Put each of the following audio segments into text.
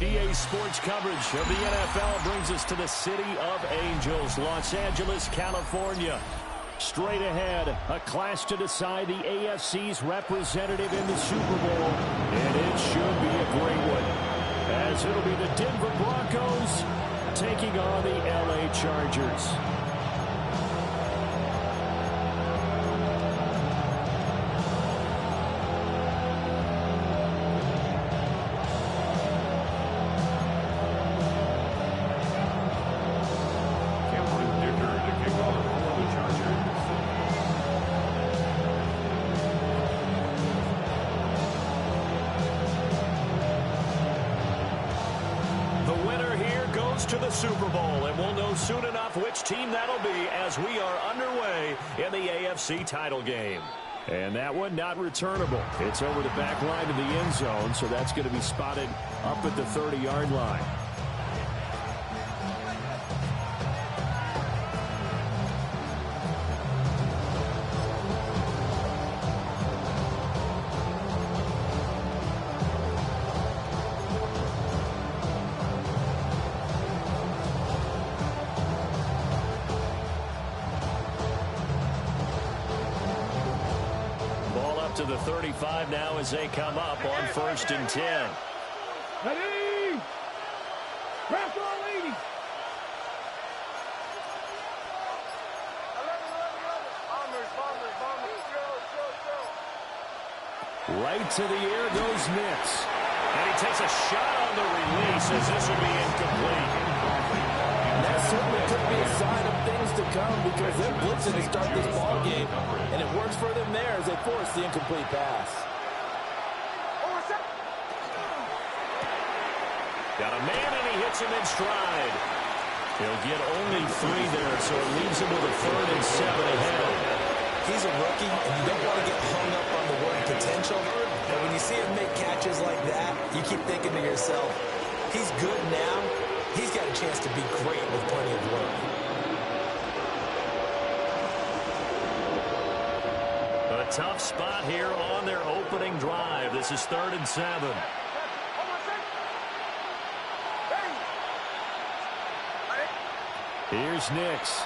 EA Sports coverage of the NFL brings us to the City of Angels, Los Angeles, California. Straight ahead, a clash to decide the AFC's representative in the Super Bowl, and it should be a great one, as it'll be the Denver Broncos taking on the LA Chargers. To the Super Bowl, and we'll know soon enough which team that'll be as we are underway in the AFC title game. And that one not returnable. It's over the back line of the end zone, so that's going to be spotted up at the 30-yard line. To the 35 now as they come up on 1st and 10. Ready? Draft all 80. Right to the air goes Nix. And he takes a shot on the release as this will be incomplete. That certainly could be a sign of things to come because they're blitzing to start this ball game, and it works for them there as they force the incomplete pass. Got a man, and he hits him in stride. He'll get only 3 there, so it leaves him with a 3rd and 7 ahead. He's a rookie, and you don't want to get hung up on the word potential, but when you see him make catches like that, you keep thinking to yourself, he's good now. He's got a chance to be great with plenty of work. A tough spot here on their opening drive. This is 3rd and 7. Here's Nix.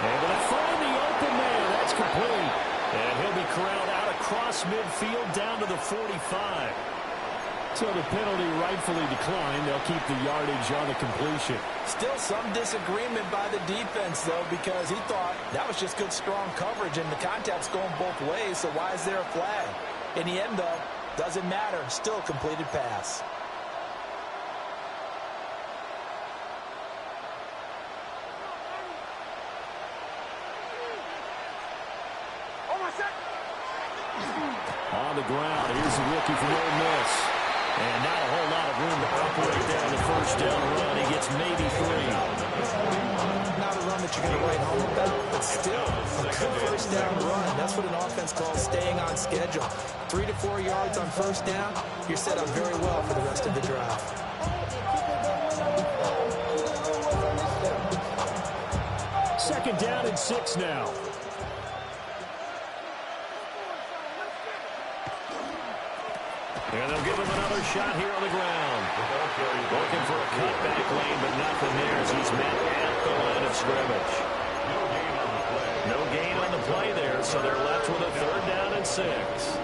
Able to find the open man. That's complete. And he'll be corralled out across midfield down to the 45. So the penalty rightfully declined. They'll keep the yardage on the completion. Still some disagreement by the defense, though, because he thought that was just good, strong coverage, and the contact's going both ways, so why is there a flag? In the end, though, doesn't matter. Still a completed pass. On the ground, here's the rookie from Ole Miss. And not a whole lot of room to operate there on the 1st down run. He gets maybe 3. Not a run that you're going to write home about, but still a good 1st down run. That's what an offense calls staying on schedule. 3 to 4 yards on 1st down, you're set up very well for the rest of the drive. Second down and 6 now. And they'll give him another shot here on the ground. Looking for a cutback lane, but nothing there as he's met at the line of scrimmage. No gain on the play there, so they're left with a 3rd down and 6.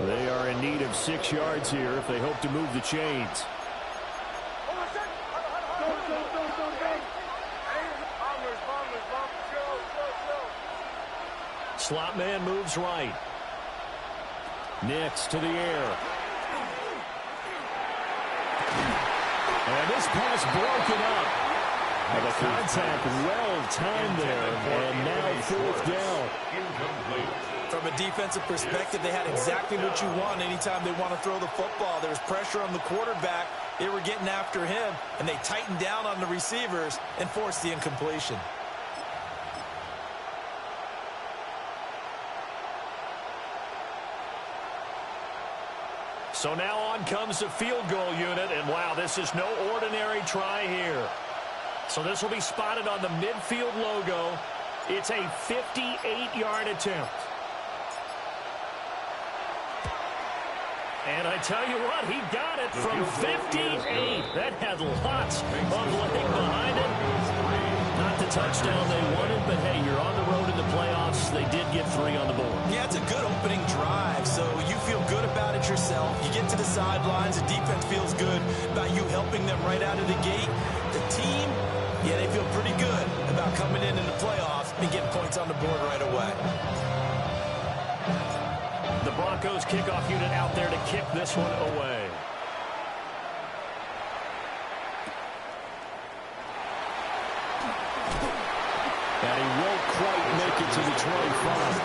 They are in need of 6 yards here if they hope to move the chains. Slot man moves right. Nix to the air. And this pass broken up. And the contact well-timed there. And now 4th down. From a defensive perspective, they had exactly what you want anytime they want to throw the football. There was pressure on the quarterback. They were getting after him, and they tightened down on the receivers and forced the incompletion. So now on comes the field goal unit, and wow, this is no ordinary try here. So this will be spotted on the midfield logo. It's a 58-yard attempt. And I tell you what, he got it from 58. That had lots of leg behind it. Not the touchdown they wanted, but hey, you're on the road in the playoffs. They did get 3 on the board. Yeah, it's a good opening drive, so you feel good about it yourself. You get to the sidelines, the defense feels good about you helping them right out of the gate. The team, yeah, they feel pretty good about coming in the playoffs and getting points on the board right away. The Broncos kickoff unit out there to kick this one away. And he won't quite make it to the 25.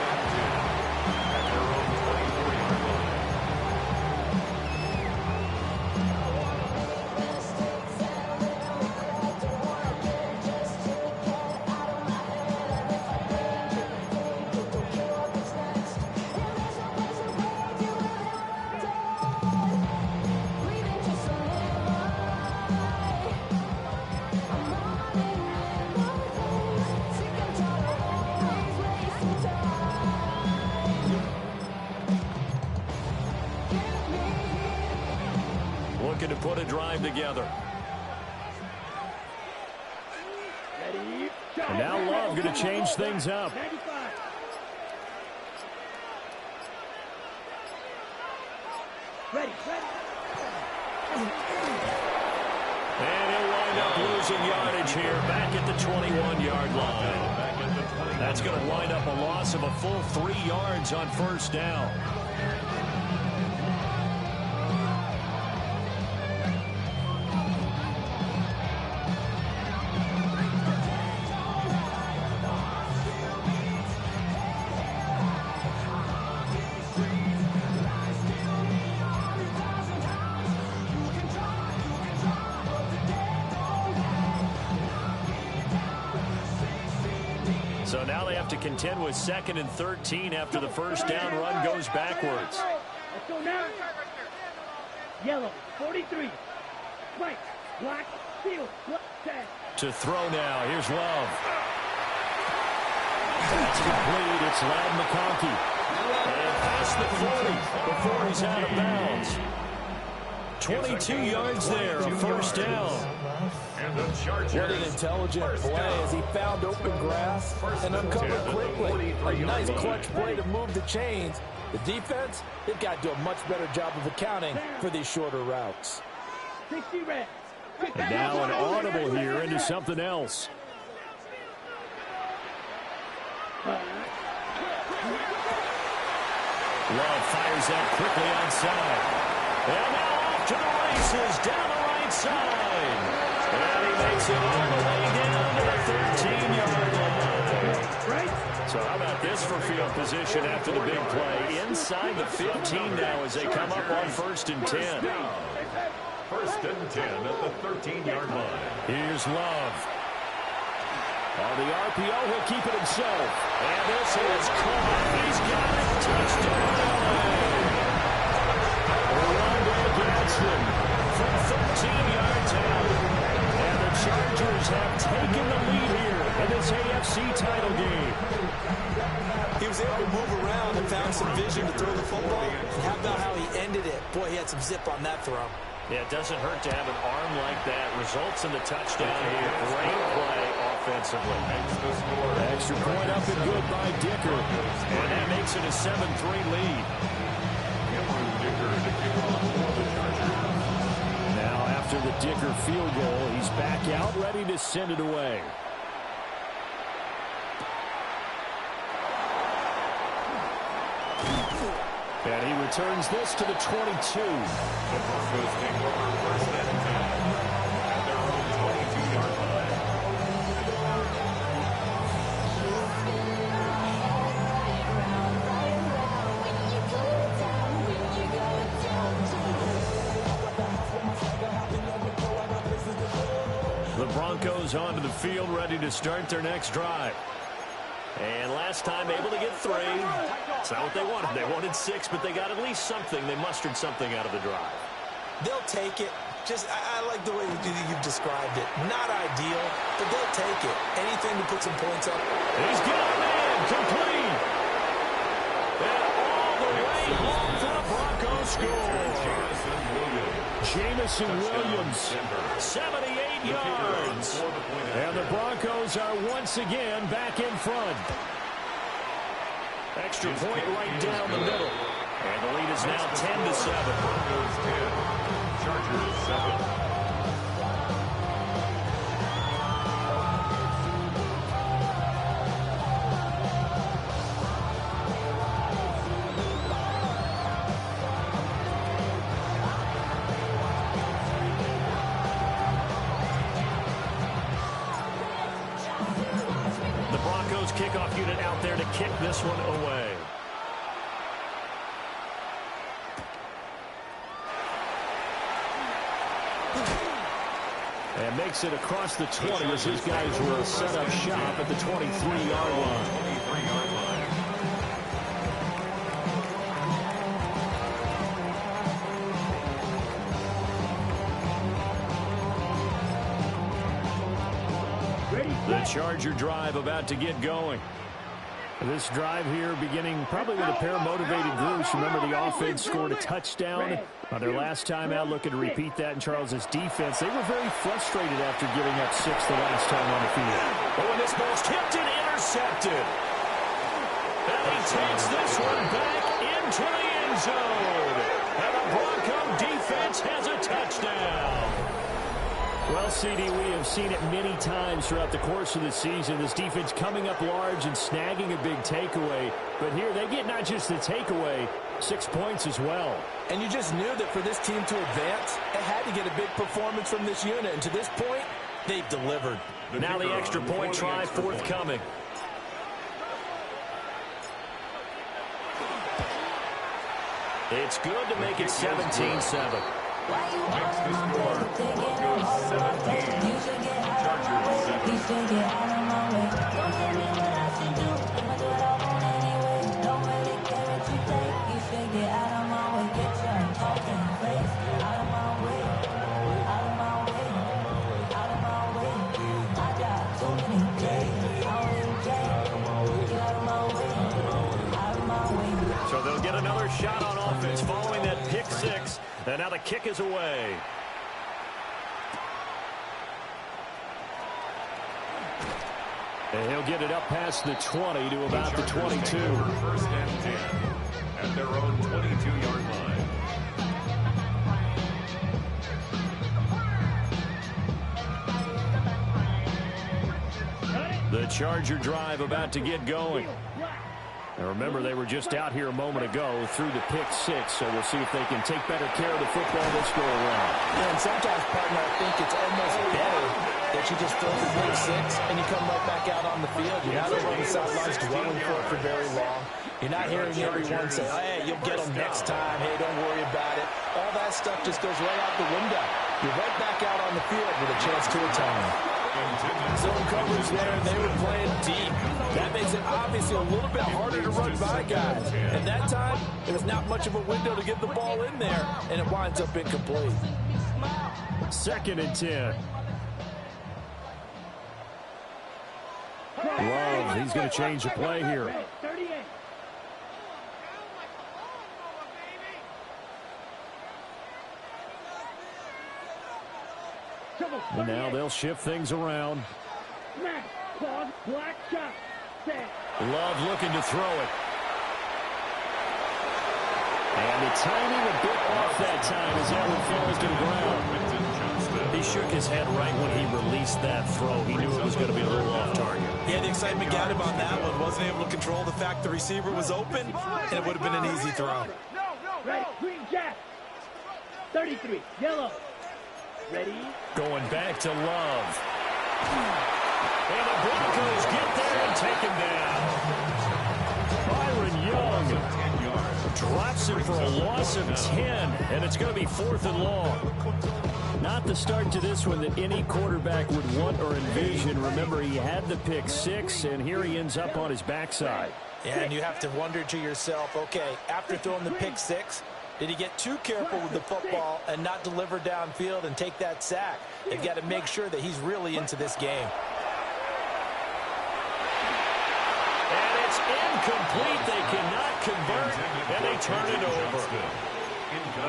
Looking to put a drive together. And now Love going to change things up. And he'll wind up losing yardage here back at the 21-yard line. That's going to wind up a loss of a full 3 yards on first down. So now they have to contend with 2nd and 13 after the first down run goes backwards. Let's go now. Yellow, 43. Right, black, field, tag. To throw now. Here's Love. That's complete. It's Ladd McConkey. And past the 40 before he's out of bounds. 22 yards there, a first down. What an intelligent play as he found open grass and uncovered quickly. A nice clutch play to move the chains. The defense, they've got to do a much better job of accounting for these shorter routes. 60 red. And now an audible here into something else. Love fires that quickly onside. And now off to the races down the right side. And he makes it all the way down to the 13-yard line. So how about this for field position after the big play? Inside the 15 now as they come up on 1st and 10. 1st and 10 at the 13-yard line. Here's Love. On the RPO, he'll keep it himself. And this is caught. He's got it. Touchdown. Rondell Gadsden from 13 yards out. And the Chargers have taken the lead here in this AFC title game. He was able to move around and found some vision to throw the football. And how about how he ended it? Boy, he had some zip on that throw. Yeah, it doesn't hurt to have an arm like that. Results in the touchdown here. Great play offensively. Extra point up and good by Dicker. And that makes it a 7-3 lead. Now after the Dicker field goal, he's back out, ready to send it away. And he returns this to the 22. The Broncos take over 1st and 10 at their own 22-yard line. The Broncos onto the field, ready to start their next drive. And last time able to get 3. It's not what they wanted. They wanted 6, but they got at least something. They mustered something out of the drive. They'll take it. I like the way you've described it. Not ideal, but they'll take it. Anything to put some points up. He's got a man complete. And all the way home for the Broncos score. Jameson Williams, 78 yards. And the Broncos are once again back in front. Extra point right down the middle. And the lead is now 10-7. Broncos 10. Chargers 7. The Broncos kickoff unit out there to kick this one away. And makes it across the 20 as his guys will set up shop at the 23-yard line. 23-yard line. The Charger drive about to get going. This drive here beginning probably with a pair of motivated groups. Remember, the offense scored a touchdown on their last time out, looking to repeat that in Charles's defense. They were very frustrated after giving up 6 the last time on the field. Oh, and this ball's tipped and intercepted. And he takes this one back into the end zone. And the Bronco defense has a touchdown. Well, CD, we have seen it many times throughout the course of the season. This defense coming up large and snagging a big takeaway. But here they get not just the takeaway, 6 points as well. And you just knew that for this team to advance, it had to get a big performance from this unit. And to this point, they've delivered. Now the extra point try forthcoming. It's good to make it 17-7. Makes the score Broncos 17. Chargers 7. So they'll get another shot on offense following that pick 6. And now the kick is away. And he'll get it up past the 20 to about the 22. First and 10 at their own 22-yard line. The Charger drive about to get going. And remember, they were just out here a moment ago through the pick 6, so we'll see if they can take better care of the football this go around. Yeah, and sometimes, partner, I think it's almost better that you just throw the pick 6 and you come right back out on the field. You're not over on the sidelines dwelling for very long. You're not hearing everyone say, hey, you'll get them next time. Hey, don't worry about it. All that stuff just goes right out the window. You're right back out on the field with a chance to atone. Zone coverage there, and they were playing deep. That makes it obviously a little bit harder to run by guys. And that time, there was not much of a window to get the ball in there, and it winds up incomplete. 2nd and 10. Love, he's going to change the play here. 38. And now they'll shift things around. Smash, pause, black shot, set. Love looking to throw it. And the timing a bit off that time as that one falls to the ground. He shook his head right when he released that throw. He knew it was going to be a little off target. Yeah, the excitement got him on that one. Wasn't able to control the fact the receiver was open, and it would have been an easy throw. Ready, green jack. 33, yellow. Ready? Going back to Love. And the Broncos get there and take him down. Byron Young Watson for a loss of 10, and it's going to be 4th and long. Not the start to this one that any quarterback would want or envision. Remember, he had the pick 6, and here he ends up on his backside. Yeah, and you have to wonder to yourself, okay, after throwing the pick 6, did he get too careful with the football and not deliver downfield and take that sack? They've got to make sure that he's really into this game. And it's incomplete. They cannot convert, and they turn it over.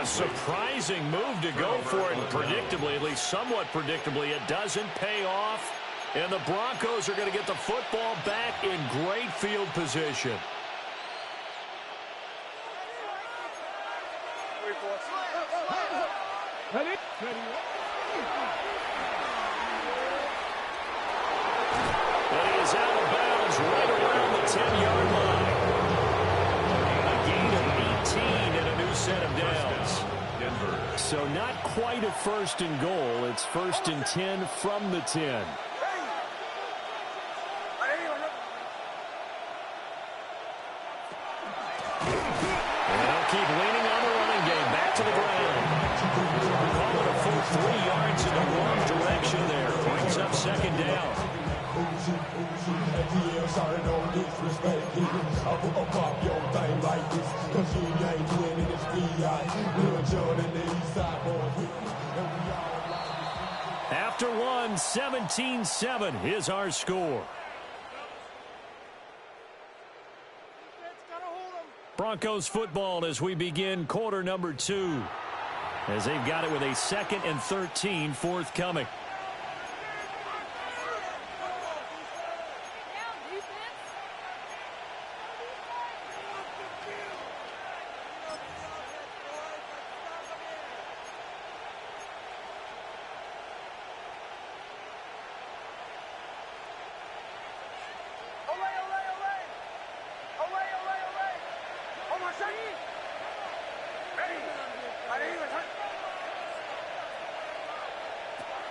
A surprising move to go for it, and predictably, at least somewhat predictably, it doesn't pay off. And the Broncos are going to get the football back in great field position. And he is out of bounds right around the 10-yard line. A gain of 18 and a new set of downs. So not quite a 1st and goal. It's 1st and 10 from the 10. Keep leaning on the running game. Back to the ground. Call it a full 3 yards in the wrong direction there. Brings up 2nd down. After 1, 17-7 is our score. Broncos football as we begin quarter number 2. As they've got it with a 2nd and 13 forthcoming.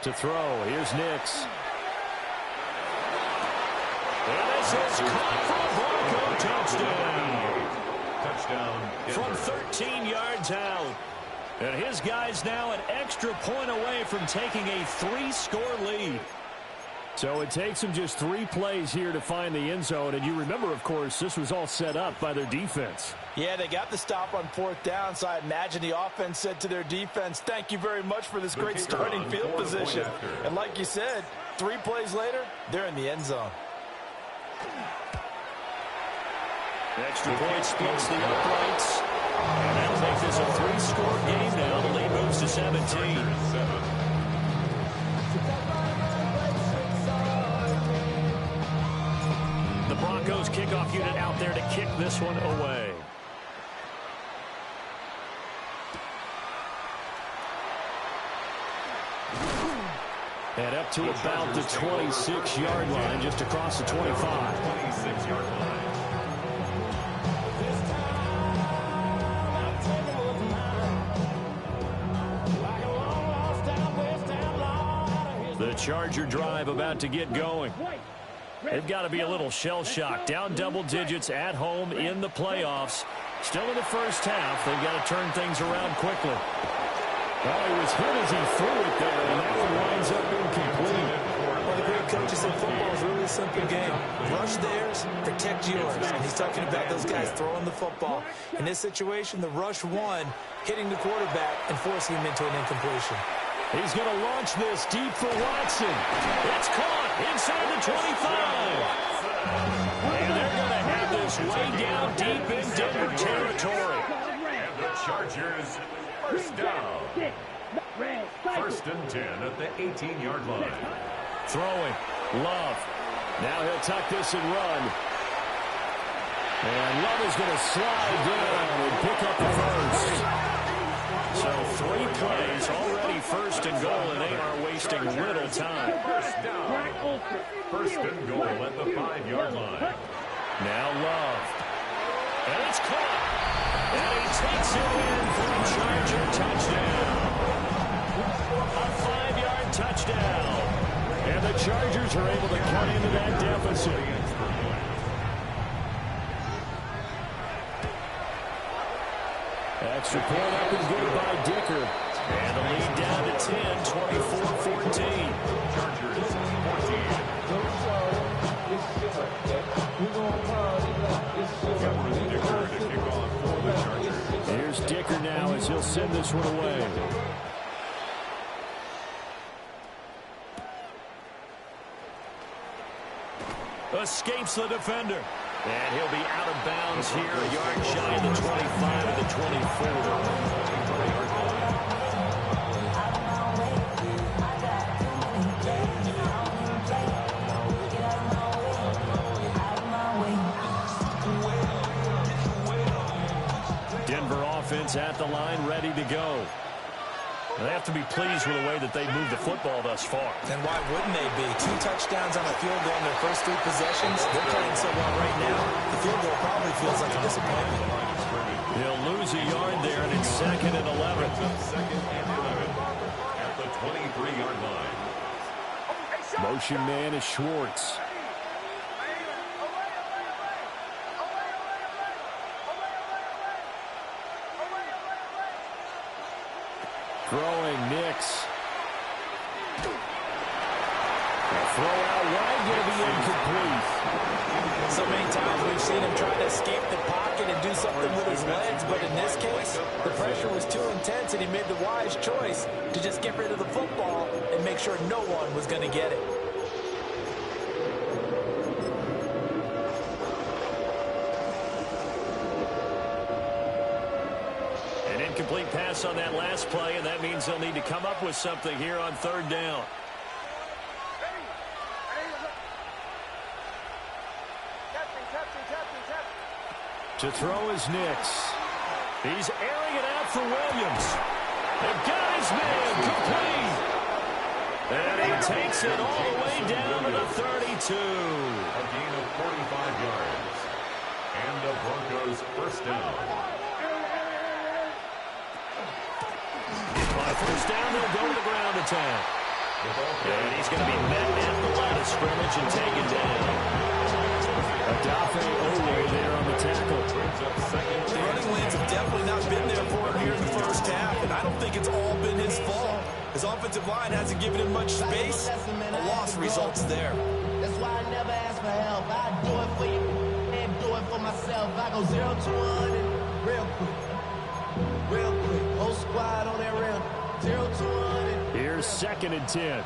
To throw, here's Nix. And this is caught for a Bronco touchdown. Touchdown. From 13 yards out. And his guy's now an extra point away from taking a 3-score lead. So it takes them just 3 plays here to find the end zone. And you remember, of course, this was all set up by their defense. Yeah, they got the stop on 4th down, so I imagine the offense said to their defense, thank you very much for this great starting field position. And like you said, 3 plays later, they're in the end zone. Extra point splits the uprights. And that'll make this a 3-score game now. The lead moves to 17. The Broncos kickoff unit out there to kick this one away. And up to about the 26-yard line, just across the 25. 26-yard line. The Charger drive about to get going. They've got to be a little shell-shocked. Down double digits at home in the playoffs. Still in the first half. They've got to turn things around quickly. Well, he was hit as he threw it there, and that one winds up incomplete. One of the great coaches in football is really a simple game. Rush theirs, protect yours. And he's talking about those guys throwing the football. In this situation, the rush one, hitting the quarterback and forcing him into an incompletion. He's going to launch this deep for Watson. It's caught inside the 25. And they're going to have this way down deep in Denver territory. And the Chargers, first down. 1st and 10 at the 18-yard line. Throwing. Love. Now he'll tuck this and run. And Love is going to slide down and pick up the first. So 3 plays, already 1st and goal, and they are wasting little time. First down. 1st and goal at the 5-yard line. Now Love. And it's caught. And he takes it in for a Charger touchdown. A 5-yard touchdown. And the Chargers are able to cut into that deficit. Extra point up and good by Dicker. And the lead down to 10, 24-14. Chargers 14. Cameron Dicker to kick off for the Chargers. Here's Dicker now as he'll send this one away. Escapes the defender. And he'll be out of bounds here, a yard shy of the 25 of the 24. Denver offense at the line, ready to go. They have to be pleased with the way that they moved the football thus far. And why wouldn't they be? 2 touchdowns on a field goal in their first 3 possessions. They're playing so well right now. The field goal probably feels like a disappointment. He'll lose a yard there, and it's 2nd and 11. Second and 11 at the 23-yard line. Motion man is Schwartz. Throwing Nix. Throw out wide, going to be incomplete. So many times we've seen him try to escape the pocket and do something with his legs, but in this case, the pressure was too intense and he made the wise choice to just get rid of the football and make sure no one was going to get it. An incomplete pass on that last play, and that means they'll need to come up with something here on 3rd down. To throw is Nix. He's airing it out for Williams. They've got his man complete. And he takes it all the way down to the 32. A gain of 45 yards. And the Broncos first down. On first down, they'll go to the ground attack. And he's going to be met at the line of scrimmage and taken down. Odafe Oweh there on the tackle. The running lanes have definitely not been there for him here in the first half, and I don't think it's all been his fault. His offensive line hasn't given him much space. A loss results there. That's why I never ask for help. I do it for you and do it for myself. I go 0 to 100 real quick. Real quick. Whole squad on that rim. 0 to 100. Here's 2nd and 10.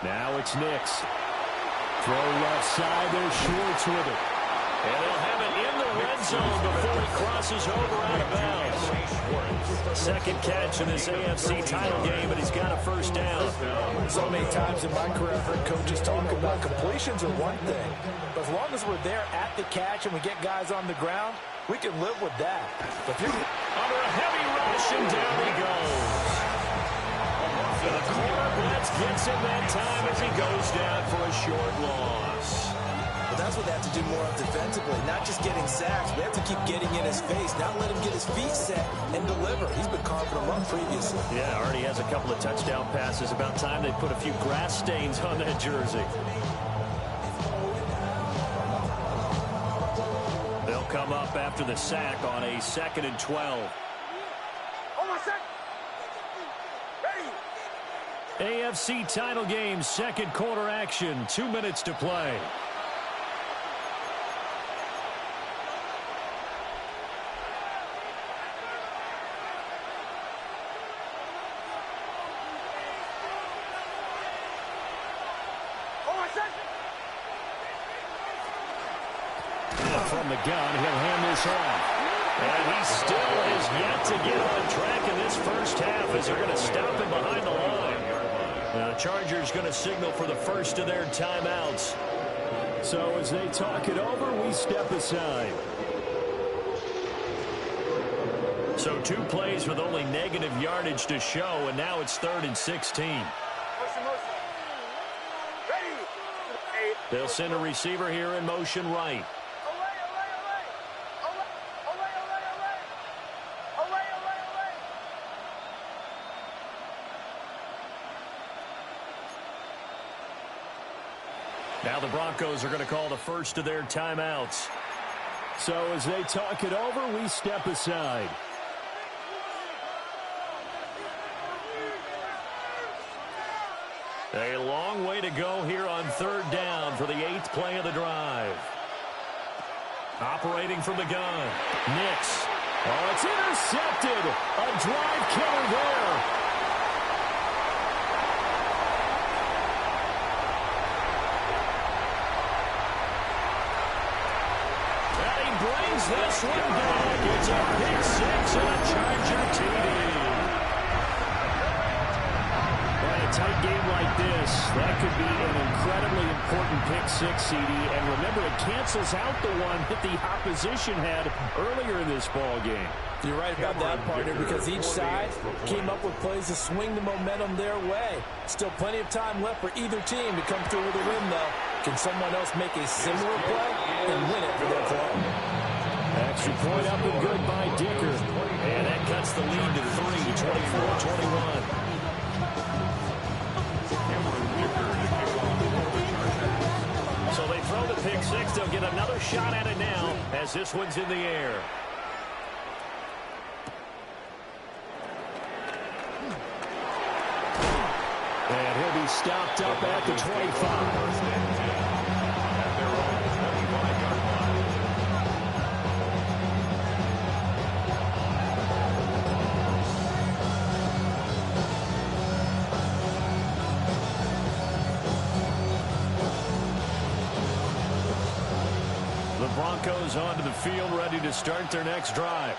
Now it's Nix. Throw left side. There's Schwartz with it. And they'll have it in the red zone before he crosses over out of bounds. Second catch in this AFC title game, and he's got a first down. So many times in my career, I've heard coaches talk about completions are one thing. But as long as we're there at the catch and we get guys on the ground, we can live with that. But if you're under a heavy rush, and down he goes. The corner blitz gets him that time as he goes down for a short loss. But that's what they have to do more of defensively, not just getting sacks. We have to keep getting in his face, not let him get his feet set and deliver. He's been carving them up previously. Yeah, already has a couple of touchdown passes. About time they put a few grass stains on that jersey. They'll come up after the sack on a 2nd and 12. AFC title game, 2nd quarter action, 2 minutes to play. From the gun, he'll hand this off. And he still has yet to get on track in this first half as they're going to stop him behind the line. The Chargers going to signal for the first of their timeouts. So as they talk it over, we step aside. So 2 plays with only negative yardage to show, and now it's 3rd and 16. They'll send a receiver here in motion right. Now the Broncos are going to call the first of their timeouts. So as they talk it over, we step aside. A long way to go here on third down for the 8th play of the drive. Operating from the gun. Nix. Oh, it's intercepted. A drive killer there. And he brings this one back. It's a pick six and a Charger TD. A tight game like this, that could be an incredibly important pick six, CD. And remember, it cancels out the one that the opposition had earlier in this ball game. You're right about that, partner, because each side came up with plays to swing the momentum their way. Still plenty of time left for either team to come through with a win, though. Can someone else make a similar play and win it for their club? Extra point up and good by Dicker. And that cuts the lead to 3, 24-21. So they throw the pick six. They'll get another shot at it now as this one's in the air. And he'll be stopped up at the 25. Broncos onto the field, ready to start their next drive.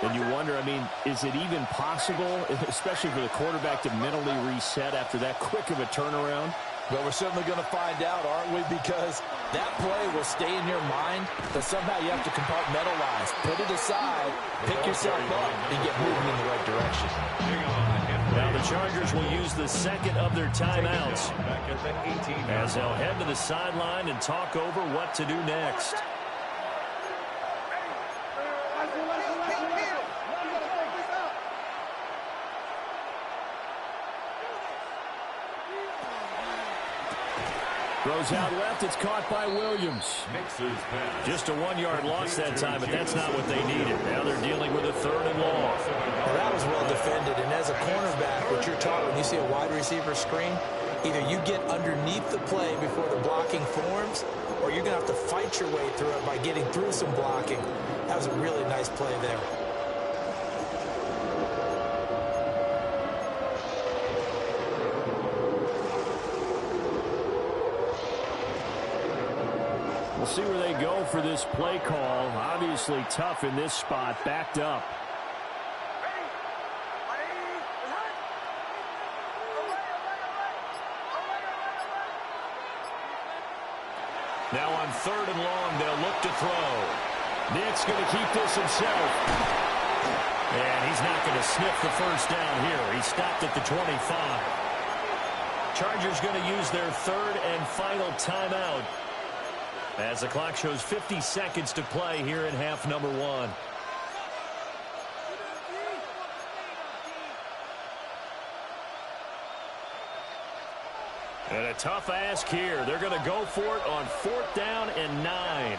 And you wonder, I mean, is it even possible, especially for the quarterback, to mentally reset after that quick of a turnaround? Well, we're certainly going to find out, aren't we? Because that play will stay in your mind, but somehow you have to compartmentalize. Put it aside, pick yourself up, and get moving in the right direction. Now the Chargers will use the second of their timeouts as they'll head to the sideline and talk over what to do next. Throws out left. It's caught by Williams. Just a 1-yard loss that time, but that's not what they needed. Now they're dealing with a 3rd and long. Well, that was well defended, and as a cornerback, what you're taught when you see a wide receiver screen, either you get underneath the play before the blocking forms, or you're going to have to fight your way through it by getting through some blocking. That was a really nice play there. We'll see where they go for this play call. Obviously tough in this spot, backed up. Now on 3rd and long, they'll look to throw. Nick's going to keep this himself. And he's not going to sniff the first down here. He stopped at the 25. Chargers going to use their 3rd and final timeout as the clock shows 50 seconds to play here in half number 1. And a tough ask here. They're going to go for it on 4th down and 9.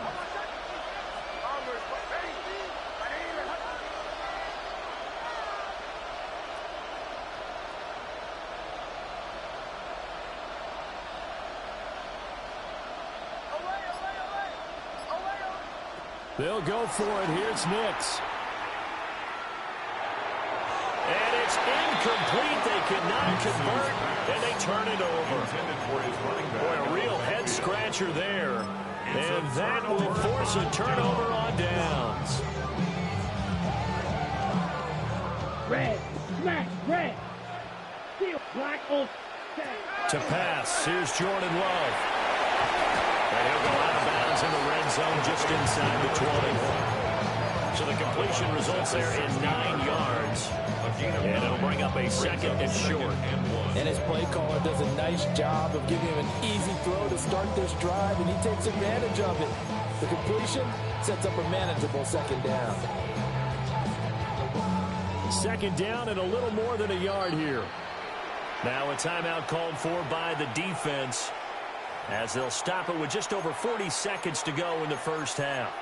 They'll go for it. Here's Nix. And it's incomplete. They cannot convert, and they turn it over. Boy, a real head-scratcher there. And that will force a turnover on downs. Red, smack, red. Steal, black, on, To pass, here's Jordan Love. And he'll go out of bounds in the red zone just inside the 20. So the completion results there in 9 yards. And it'll bring up a 2nd and short. And his play caller does a nice job of giving him an easy throw to start this drive, and he takes advantage of it. The completion sets up a manageable 2nd down. 2nd down and a little more than a yard here. Now a timeout called for by the defense. as they'll stop it with just over 40 seconds to go in the first half.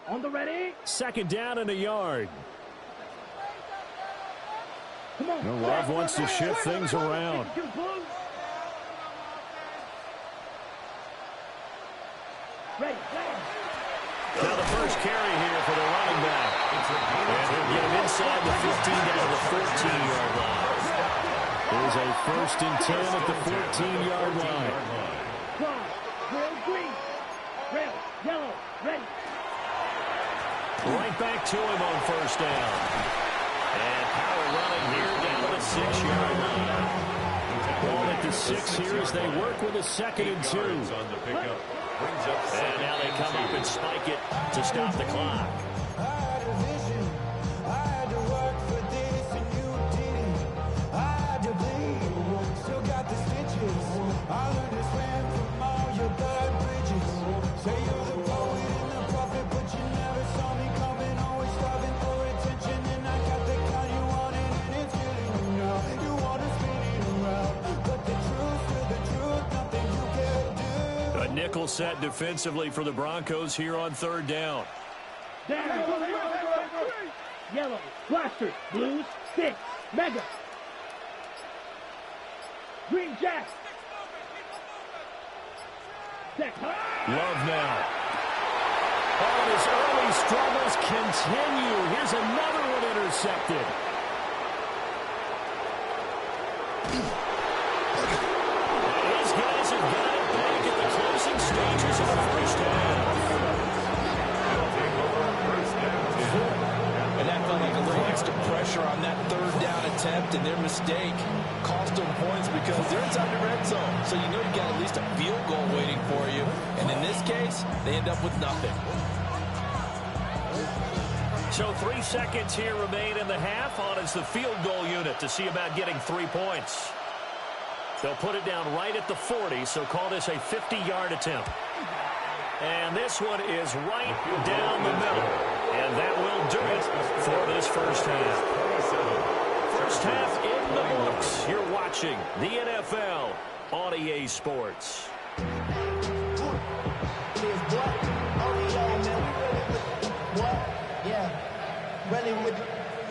On the ready. Second down and a yard. Come on. The Love wants to shift things around. Ready. Now the first carry here for the running back. And he'll get him inside the 15 down to the 14-yard line. There's a 1st and 10 at the 14-yard line. Rail green. Rail yellow. Ready. Right back to him on 1st down. And power running here down to the 6-yard line. Ball at the 6 here as they work with a 2nd and 2. On the pickup. Brings up And now they come up and spike it to stop the clock. I had a vision. I had to work for this and you didn't. I had to bleed. Still got the stitches. I learned to swim from all your bad bridges. Say you're the poet and the prophet, but you never saw me coming. Always starving for attention, and I got the kind you wanted, and it's killing you now. You wanna spin it around, but the truth is the truth. Nothing you can do. A nickel set defensively for the Broncos here on 3rd down. Yellow. Blaster. Blues. Six. Mega. Green Jack. Love now. Oh, and his early struggles continue. Here's another one intercepted. These guys have got it back at the closing stages of the first half. And that felt like a little extra pressure on that 3rd down attempt, and their mistake cost them points because they're inside the red zone. So you know you got at least a field goal waiting for you. And in this case, they end up with nothing. So 3 seconds here remain in the half. On is the field goal unit to see about getting 3 points. They'll put it down right at the 40, so call this a 50-yard attempt. And this one is right down the middle. And that will do it for this first half. First half in the books. You're watching the NFL on EA Sports.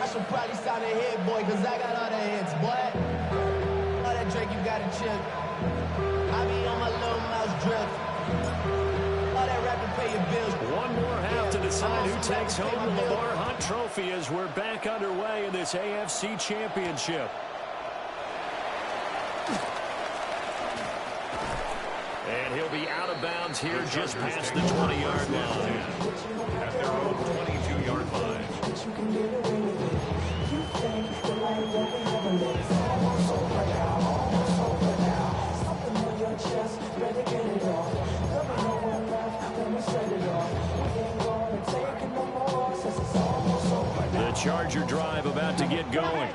I should probably sign a head, boy, because I got all the heads, boy. All that Drake, you got to chill. I be on my little mouse drip. All that rapping, pay your bills. One more half to decide who takes home the Lamar Hunt Trophy as we're back underway in this AFC Championship. And he'll be out of bounds here just past the 20-yard line. at their own 22-yard line. The Charger drive about to get going.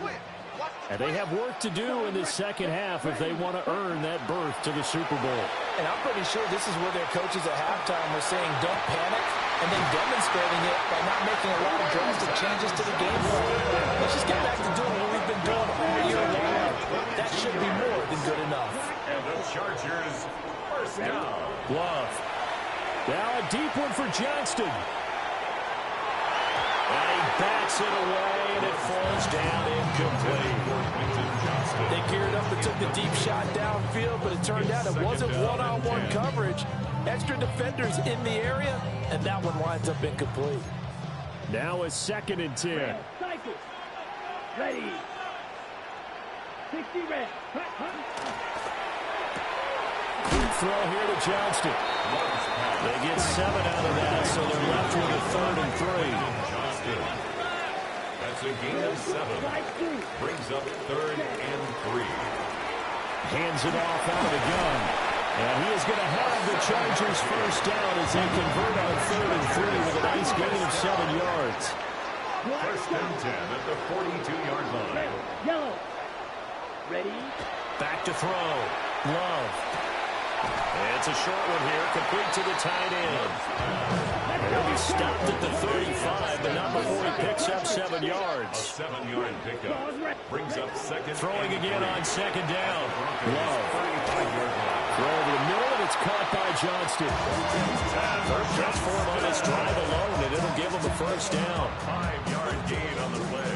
And they have work to do in this second half if they want to earn that berth to the Super Bowl. And I'm pretty sure this is where their coaches at halftime were saying don't panic, and then demonstrating it by not making a lot of drastic changes to the game plan. Let's just get back to doing what we've been doing all year long. That should be more than good enough. And the Chargers first down. Love. Now a deep one for Johnston. And he bats it away, and it falls down incomplete. They geared up and took the deep shot downfield, but it turned out it wasn't one-on-one coverage. Extra defenders in the area, and that one winds up incomplete. Now a 2nd and 10. Cycle. Ready. 60 red. Quick throw here to Johnston. They get 7 out of that, so they're left with a 3rd and 3. That's a gain of 7. Brings up 3rd and 3. Hands it off out of the gun. And he is going to have the Chargers first down as they convert on 3rd and 3 with a nice gain of 7 yards. First and 10 at the 42-yard line. Yellow. Ready. Back to throw. Love. And it's a short one here, complete to the tight end. He'll be stopped at the 35, but not before he picks up 7 yards. A 7-yard pickup brings up second. Throwing again on second down. Love. 35-yard line. Throw over the middle, and it's caught by Johnston. First catch for him on this drive alone, and it'll give him a first down. 5-yard gain on the play.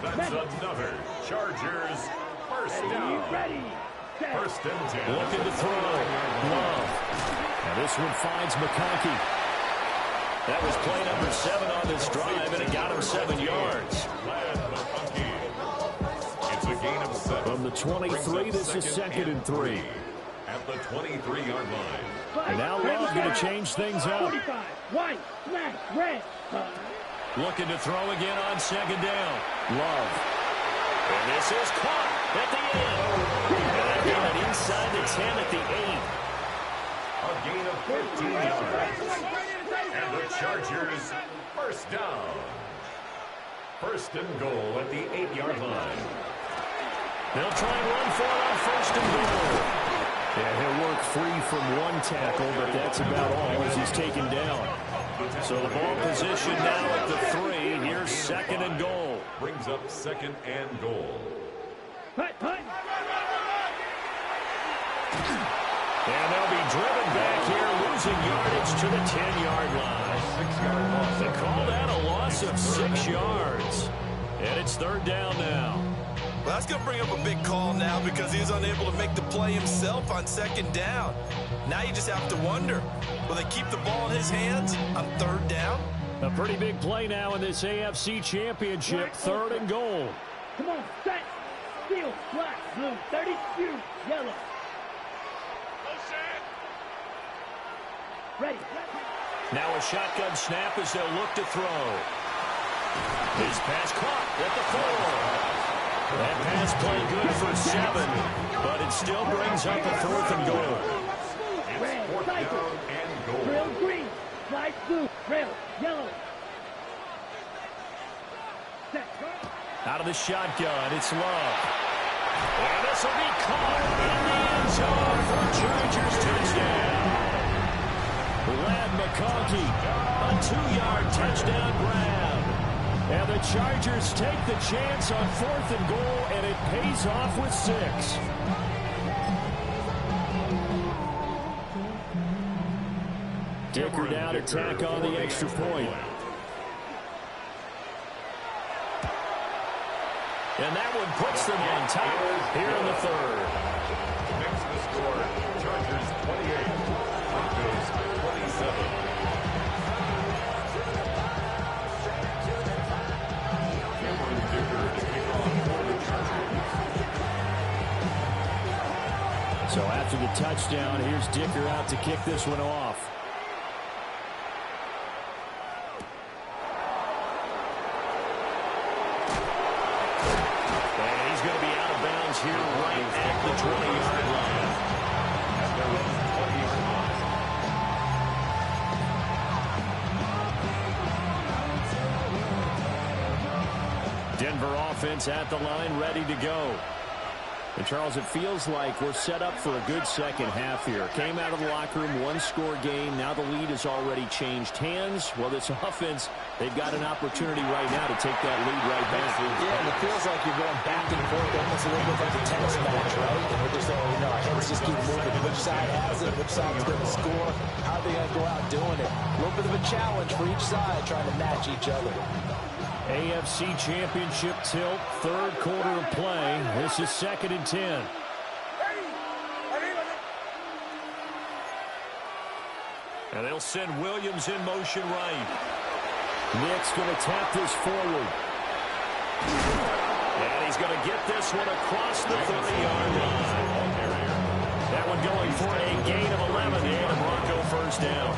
That's another Chargers first down. First and 10. Looking to throw. Love. And this one finds McConkey. That was play number 7 on this drive, and it got him 7 yards. It's a gain of 7. From the 23, this is second and 3. At the 23-yard line. And now Love going to change things up. 45, white, black, red. Looking to throw again on second down. Love. And this is caught at the end. And that got it inside the 10 at the 8. A gain of 15 yards. And the Chargers first down. First and goal at the 8-yard line. They'll try and run for it on first and goal. Yeah, he'll work free from one tackle, but that's about all as he's taken down. So the ball position now at the 3. Here's second and goal. Brings up second and goal. And they'll be driven back here, losing yardage to the 10-yard line. 6-yard loss. They call that a loss of 6 yards. And it's third down now. Well, that's going to bring up a big call now because he was unable to make the play himself on second down. Now you just have to wonder, will they keep the ball in his hands on third down? A pretty big play now in this AFC Championship, third and goal. Come on, set. Steel, black, blue, 32, yellow. Ready. Now a shotgun snap as they'll look to throw. His pass caught at the 4. That pass played good for 7, but it still brings up a fourth and goal. Red, Fourth cycle. down and goal. Rail green, light blue, rail, yellow. Set. Out of the shotgun, it's Love. And this will be caught in the end zone for Chargers touchdown. Ladd McConkey, a 2-yard touchdown grab. And the Chargers take the chance on fourth and goal, and it pays off with 6. Dicker down, attack on the extra point. And that one puts them on top here in the third. Makes the score Chargers 28, Broncos 27. Cameron Dicker to kick off for the Chargers. So after the touchdown, here's Dicker out to kick this one off. And he's going to be out of bounds here right at the 20-yard line. At their own 20-yard line. Denver offense at the line, ready to go. And, Charles, it feels like we're set up for a good second half here. Came out of the locker room, one-score game. Now the lead has already changed hands. Well, this offense, they've got an opportunity right now to take that lead right back. Yeah, and it feels like you're going back and forth, almost a little bit like a tennis match, right? And we're just saying, let's just keep moving. Which side has it? Which side's going to score? How are they going to go out doing it? A little bit of a challenge for each side, trying to match each other. AFC Championship tilt, third quarter of play. This is second and 10. And they'll send Williams in motion right. Nick's going to tap this forward. And he's going to get this one across the 30-yard line. That one going for a gain of 11 and a Bronco first down.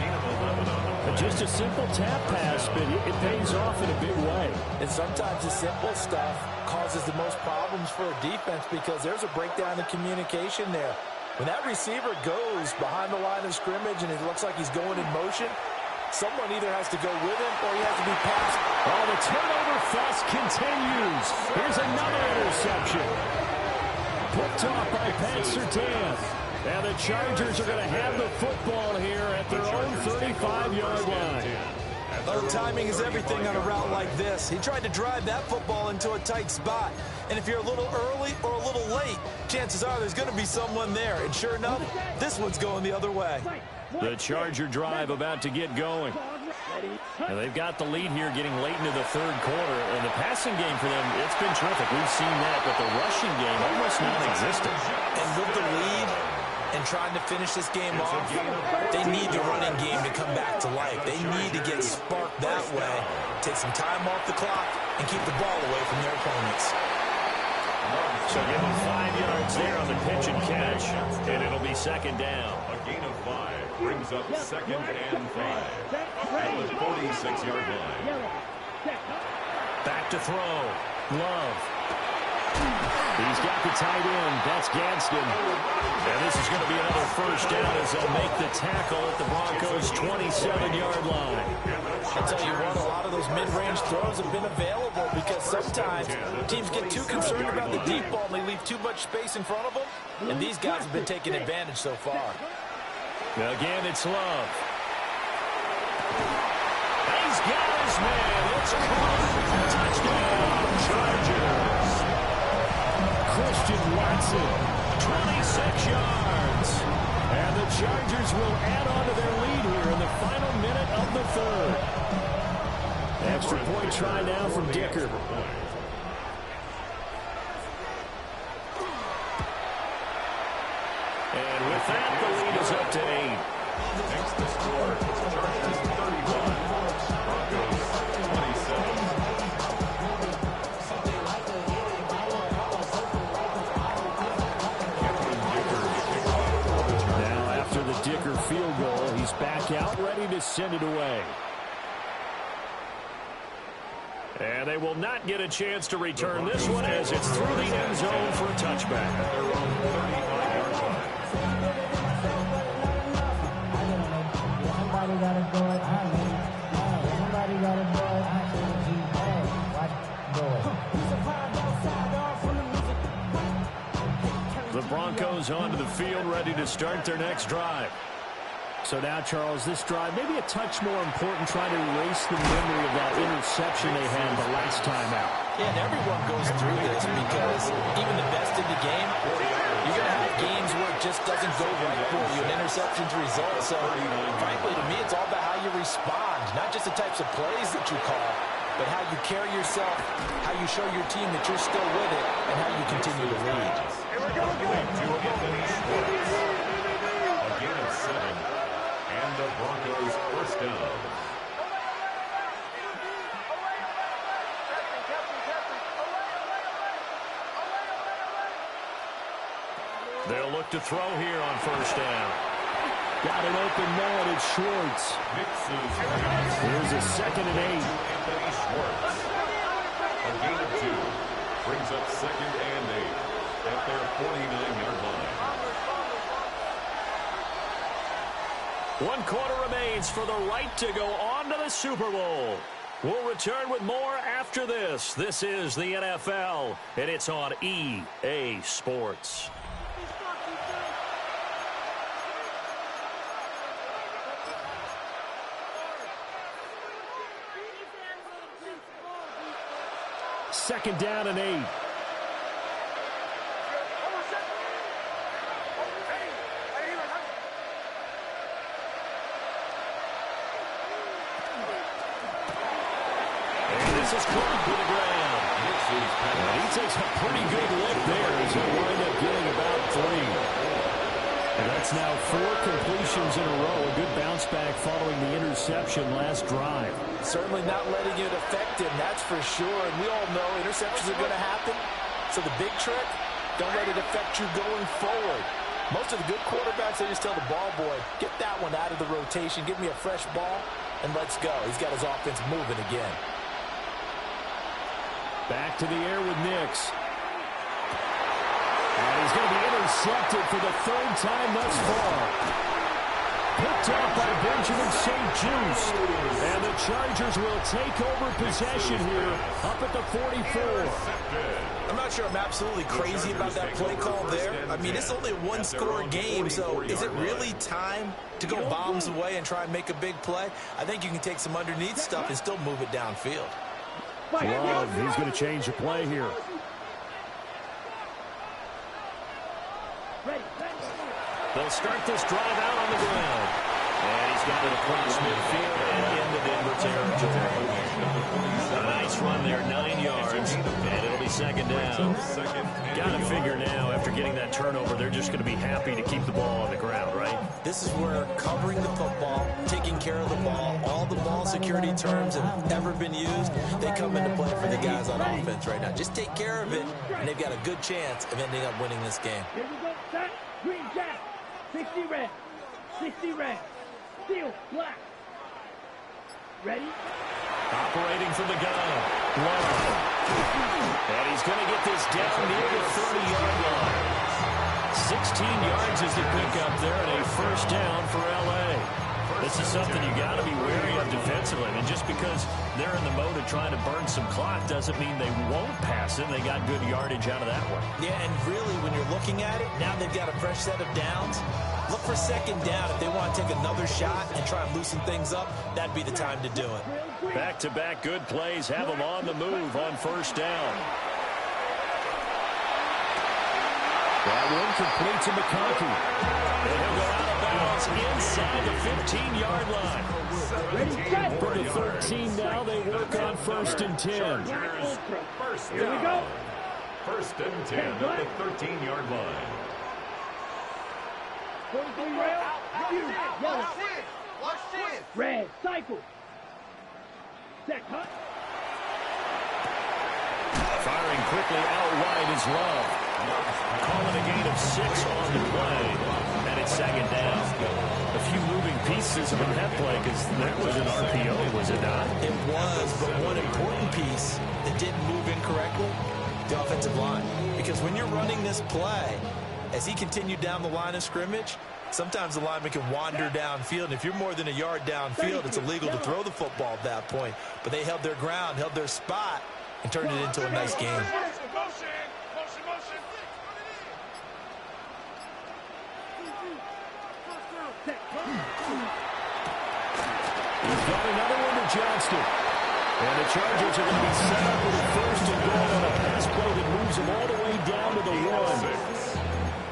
Just a simple tap pass, but it pays off in a big way. And sometimes the simple stuff causes the most problems for a defense because there's a breakdown in communication there. When that receiver goes behind the line of scrimmage and it looks like he's going in motion, someone either has to go with him or he has to be passed. Oh, the turnover fest continues. Here's another interception. Picked off by Pat Surtain. And the Chargers are going to have the football here at their own 35-yard line. Well, timing is everything on a route like this. He tried to drive that football into a tight spot. And if you're a little early or a little late, chances are there's going to be someone there. And sure enough, this one's going the other way. The Charger drive about to get going. And they've got the lead here getting late into the third quarter. And the passing game for them, it's been terrific. We've seen that, but the rushing game almost non-existent. And with the lead and trying to finish this game off, they need the running game to come back to life. They need to get sparked that way, take some time off the clock, and keep the ball away from their opponents. So give them 5 yards there on the pitch and catch, and it'll be second down. A gain of 5 brings up second and 5 at the 46-yard line. Back to throw. Love. He's got the tight end. That's Gadsden. And this is going to be another first down as they'll make the tackle at the Broncos' 27-yard line. I'll tell you what, a lot of those mid-range throws have been available because sometimes teams get too concerned about the deep ball and they leave too much space in front of them. And these guys have been taking advantage so far. Again, it's Love. He's got his man. It's caught. Touchdown, Chargers. Christian Watson, 26 yards. And the Chargers will add on to their lead here in the final minute of the third. Extra point try now from Dicker. And with that, the lead is up to 8. Next to score, Chargers 31, Broncos 27. Now after the Dicker field goal, he's back out ready to send it away. And they will not get a chance to return this one as it's through the end zone for a touchback. Their own 35-yard line. Somebody gotta do it. Somebody gotta do it. The Broncos onto the field, ready to start their next drive. So now, Charles, this drive maybe a touch more important, trying to erase the memory of that interception they had the last time out. Yeah, and everyone goes through this because even the best in the game, you're going to have games where it just doesn't go right for you, and interceptions result. So, frankly, to me, it's all about how you respond, not just the types of plays that you call, but how you carry yourself, how you show your team that you're still with it, and how you continue to lead. To Anthony Schwartz. A gain of 7. And the Broncos first down. They'll look to throw here on first down. Got an open man, it's Schwartz. Here's a 2nd and 8. Anthony Schwartz. A gain of 2 brings up 2nd and 8 at their 49-yard line. 1 quarter remains for the right to go on to the Super Bowl. We'll return with more after this. This is the NFL, and it's on EA Sports. Second down and 8. This is Clark to the ground. And he takes a pretty good lift there as he'll wind up getting about 3. And that's now 4 completions in a row. A good bounce back following the interception last drive. Certainly not letting it affect him, that's for sure. And we all know interceptions are going to happen. So the big trick, don't let it affect you going forward. Most of the good quarterbacks, they just tell the ball boy, get that one out of the rotation, give me a fresh ball, and let's go. He's got his offense moving again. Back to the air with Nix. And he's going to be intercepted for the 3rd time thus far. picked up by Benjamin St-Juste. And the Chargers will take over possession here up at the 44. I'm not sure I'm absolutely crazy about that play call there. I mean, it's only a one-score game, so is it really time to go bombs away and try and make a big play? I think you can take some underneath stuff and still move it downfield. Love, he's going to change the play here. They'll start this drive out on the ground. And he's got it across midfield and into Denver territory. A nice run there, 9 yards, and it'll be second down. Got to figure now, after getting that turnover, they're just going to be happy to keep the ball on the ground, right? This is where covering the football, taking care of the ball, all the ball security terms have ever been used, they come into play for the guys on offense right now. Just take care of it, and they've got a good chance of ending up winning this game. Here we go, set, green jack, 60 red, 60 red, steel, black. Ready? Operating from the gun. Love. And he's going to get this down near the 30-yard line. 16 yards is the pickup there, and a first down for L.A. This is something you got to be wary of defensively. And just because they're in the mode of trying to burn some clock doesn't mean they won't pass it. They got good yardage out of that one. Yeah, and really, when you're looking at it, now they've got a fresh set of downs. Look for second down. If they want to take another shot and try and loosen things up, that'd be the time to do it. Back-to-back good plays have them on the move on first down. That one complete to McConkey. And he'll go out of bounds inside the 15-yard line. For the 13 now, they work on 1st and 10. Here we go. 1st and 10 at the 13-yard line. 43 rail, yellow, red, cycle. Set, cut. Firing quickly out wide is Love. Calling a gain of 6 on the play. And it's second down. A few moving pieces on that play because that was an RPO, was it not? It was, but one important piece that didn't move incorrectly, the offensive line. Because when you're running this play, as he continued down the line of scrimmage, sometimes the lineman can wander downfield. And if you're more than a yard downfield, it's illegal to throw the football at that point. But they held their ground, held their spot, and turned it into a nice game. He's got another one to Johnston. And the Chargers are going to be set up with a 1st and goal on a pass play that moves them all the way down to the 1.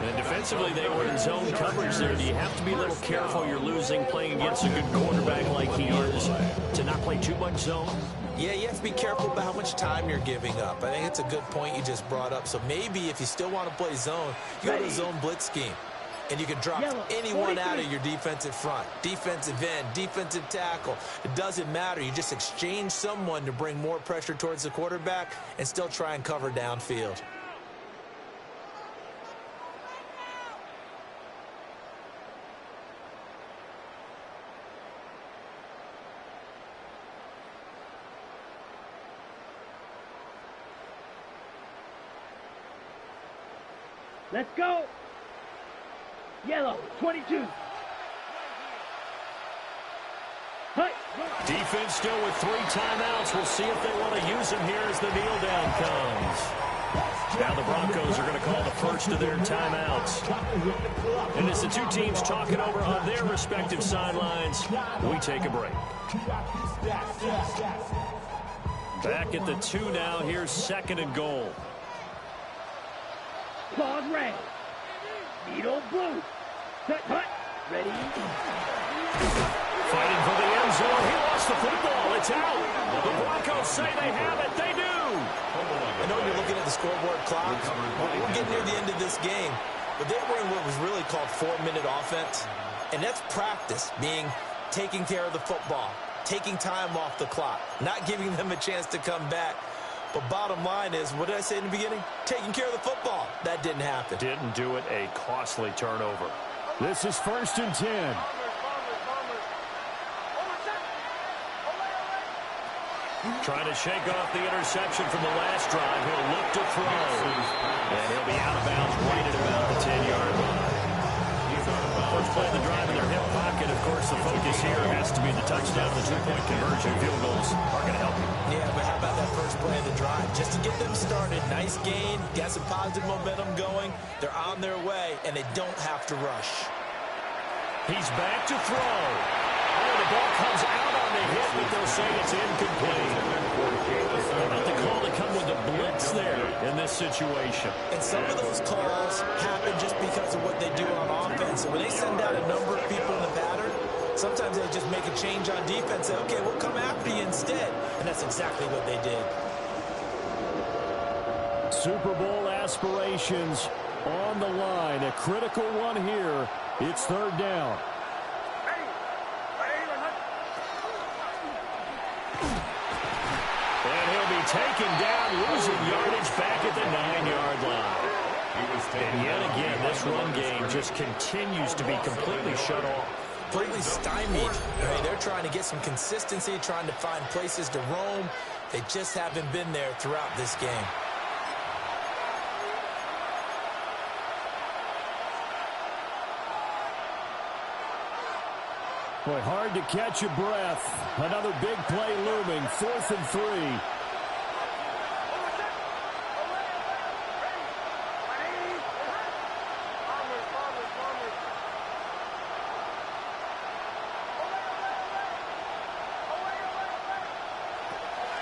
And defensively, they were in zone coverage there. Do you have to be a little careful you're losing playing against a good quarterback like he is to not play too much zone? Yeah, you have to be careful about how much time you're giving up. I think it's a good point you just brought up. So maybe if you still want to play zone, you go to a zone blitz scheme. And you can drop anyone out of your defensive front, defensive end, defensive tackle. It doesn't matter. You just exchange someone to bring more pressure towards the quarterback and still try and cover downfield. Let's go. Yellow, 22. Hut. Defense still with 3 timeouts. We'll see if they want to use them here as the kneel down comes. Now the Broncos are going to call the first of their timeouts. And as the two teams talking over on their respective sidelines, we take a break. Back at the 2 now. Here's 2nd and goal. Claws red. Needle blue. Set, cut. Ready. Fighting for the end zone. He lost the football. It's out. The Broncos say they have it. They do. I know you're looking at the scoreboard clock. We're getting near the end of this game. But they were in what was really called 4-minute offense. And that's practice, being taking care of the football, taking time off the clock, not giving them a chance to come back. But bottom line is, what did I say in the beginning? Taking care of the football. That didn't happen. Didn't do it. A costly turnover. This is 1st and 10. Trying to shake off the interception from the last drive. He'll look to throw. And he'll be out of bounds right at about the 10-yard line. First play of the drive in their hip pocket. Of course, the focus here has to be the touchdown. The two-point conversion. Field goals are going to help you. Yeah, but how about that first play of the drive? Just to get them started. Nice gain. Got some positive momentum going. They're on their way, and they don't have to rush. He's back to throw. Oh, the ball comes out on the hit, but they'll say it's incomplete. How about the call to come with the blitz there in this situation? And some of those calls happen just because of what they do on offense. So when they send out a number of people in the pattern, sometimes they just make a change on defense. Say, okay, we'll come after you instead. And that's exactly what they did. Super Bowl aspirations on the line. A critical one here. It's third down. And he'll be taken down, losing yardage back at the 9-yard line. And yet again, this run game just continues to be completely shut off. Completely stymied. Hey, they're trying to get some consistency, trying to find places to roam. They just haven't been there throughout this game. Boy, hard to catch your breath. Another big play looming. 4th and 3.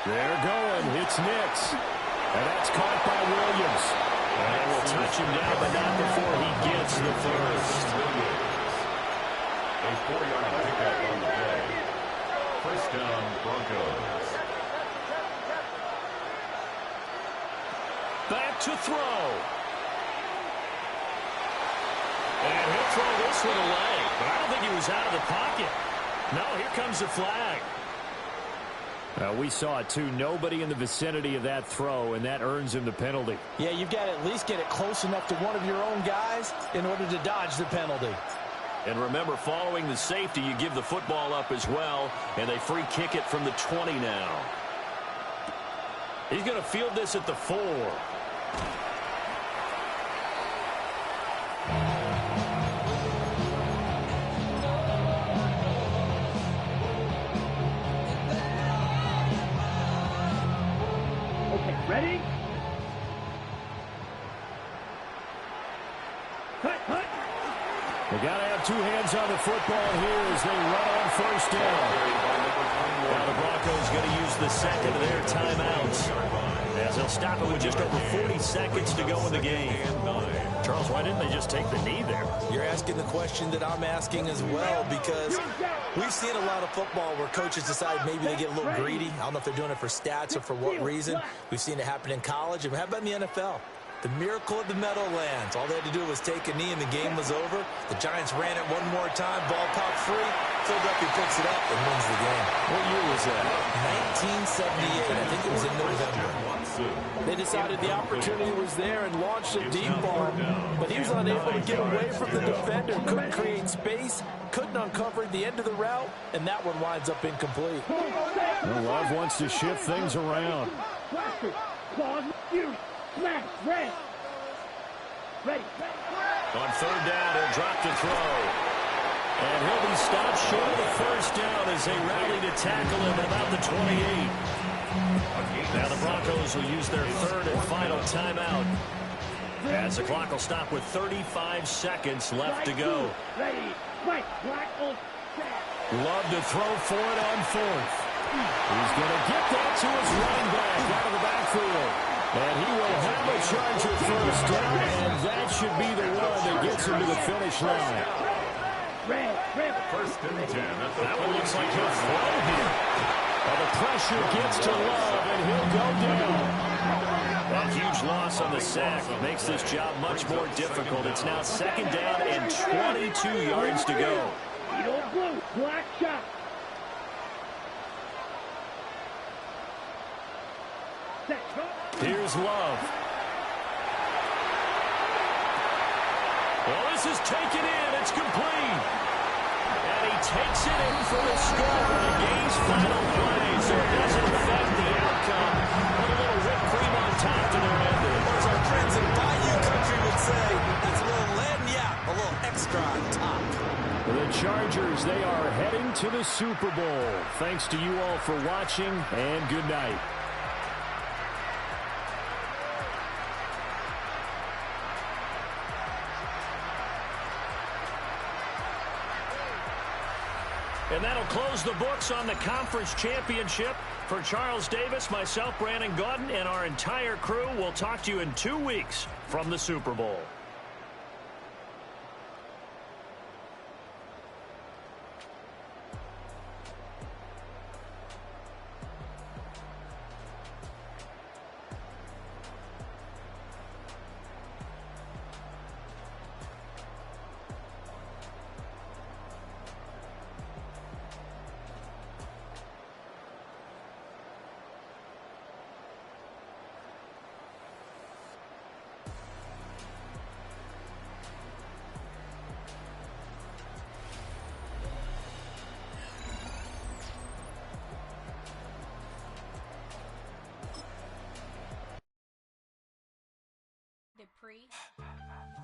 They're going. It's Nix. And that's caught by Williams. And they will touch him down, but not before he gets the first. A 4-yard pickup on the play. First down, Broncos. Back to throw. And he'll throw this one away. But I don't think he was out of the pocket. No, here comes the flag. We saw it, too. Nobody in the vicinity of that throw, and that earns him the penalty. Yeah, you've got to at least get it close enough to one of your own guys in order to dodge the penalty. And remember, following the safety, you give the football up as well, and they free kick it from the 20 now. He's going to field this at the 4. Okay, ready? Cut, cut. They got to have two hands on the football here as they run on first down. Now the Broncos going to use the second of their timeouts as they'll stop it with just over 40 seconds to go in the game. Charles, why didn't they just take the knee there? You're asking the question that I'm asking as well, because we've seen a lot of football where coaches decide maybe they get a little greedy. I don't know if they're doing it for stats or for what reason. We've seen it happen in college. And how about in the NFL? The miracle of the Meadowlands. All they had to do was take a knee and the game was over. The Giants ran it one more time. Ball popped free. Philadelphia picks it up and wins the game. What year was that? 1978. I think it was in November. They decided the opportunity was there and launched a deep ball, but he was unable to get away from the defender. Couldn't create space. Couldn't uncover the end of the route, and that one winds up incomplete. Well, Love wants to shift things around. Smash, red. Ready. On third down, he'll drop to throw. And he'll be stopped short of the first down as they rally to tackle him at about the 28. Now the Broncos will use their third and final timeout as the clock will stop with 35 seconds left to go. Ready. Right. Black on Love to throw for it on fourth. He's going to get that to his running back out of the backfield. And he will have a Charger first down, and that should be the one that gets him to the finish line. First and 10 at the that one looks like he'll throw here. Well, the pressure gets to Love, and he'll go down. That huge loss on the sack makes this job much more difficult. It's now second down and 22 yards to go. blue. Black shot. Here's Love. Well, this is taken in. It's complete. And he takes it in for the score in the game's final play, so it doesn't affect the outcome. Put a little whipped cream on top to their ending. Or as our friends in Bayou Country would say, that's a little lagniappe, a little extra on top. to the Super Bowl. Thanks to you all for watching, and good night. And that'll close the books on the conference championship. For Charles Davis, myself, Brandon Gaudin, and our entire crew, we'll talk to you in 2 weeks from the Super Bowl.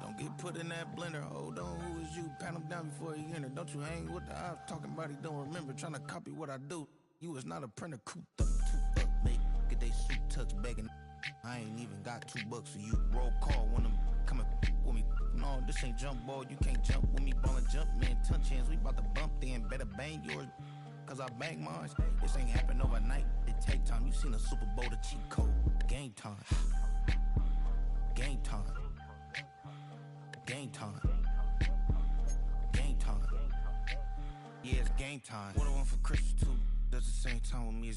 Don't get put in that blender. Hold on, who is you? Pat him down before he enter. Don't you hang with the ops talking about he don't remember. Trying to copy what I do. You is not a printer. Cooped up, too up, make get they suit touch begging. I ain't even got $2 for you. Roll call when I'm coming with me. No, this ain't jump ball. You can't jump with me. Ballin' jump, man. Touch hands. We bout to bump then. Better bang yours. Cause I bang mine. This ain't happen overnight. It take time. You seen a Super Bowl, the cheat code. Game time. Game time. Game time. Game time. Yeah, it's game time. What I want for Christmas too. Does the same time with me. It's